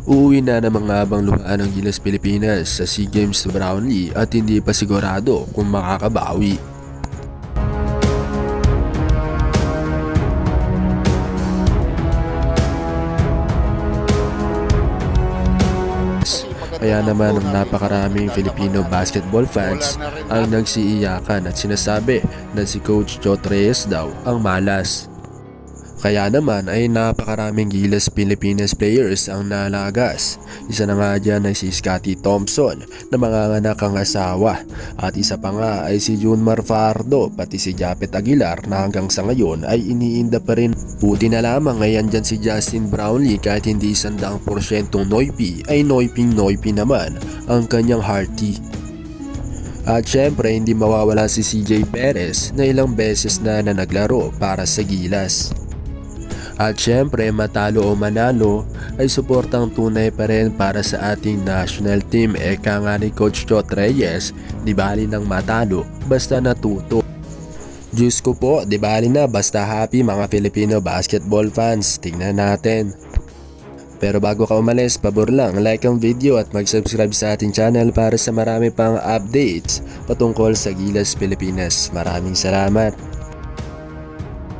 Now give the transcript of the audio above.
Uuwi na ng mga abang-luhaan ng Gilas Pilipinas sa SEA Games sa Brownlee at hindi pa sigurado kung makakabawi. Kaya naman ang napakaraming Filipino basketball fans ang nagsiiyakan at sinasabi na si Coach Jot Reyes daw ang malas. Kaya naman ay napakaraming Gilas Pilipinas players ang nalagas. Isa na nga dyan ay si Scottie Thompson na manganganak ang asawa. At isa pa nga ay si Junmar Fajardo pati si Japet Aguilar na hanggang sa ngayon ay iniinda pa rin. Buti na lamang ngayon dyan si Justin Brownlee kahit hindi 100% Noypi ay Noyping naman ang kanyang hearty. At syempre hindi mawawala si CJ Perez na ilang beses na naglaro para sa Gilas. At syempre matalo o manalo ay suportang tunay pa rin para sa ating national team. Eka nga ni Coach Jot Reyes, di bali nang matalo basta natuto. Diyos ko po, di bali na basta happy mga Filipino basketball fans. Tingnan natin. Pero bago ka umalis, pabor lang like ang video at mag-subscribe sa ating channel para sa marami pang updates patungkol sa Gilas Pilipinas. Maraming salamat.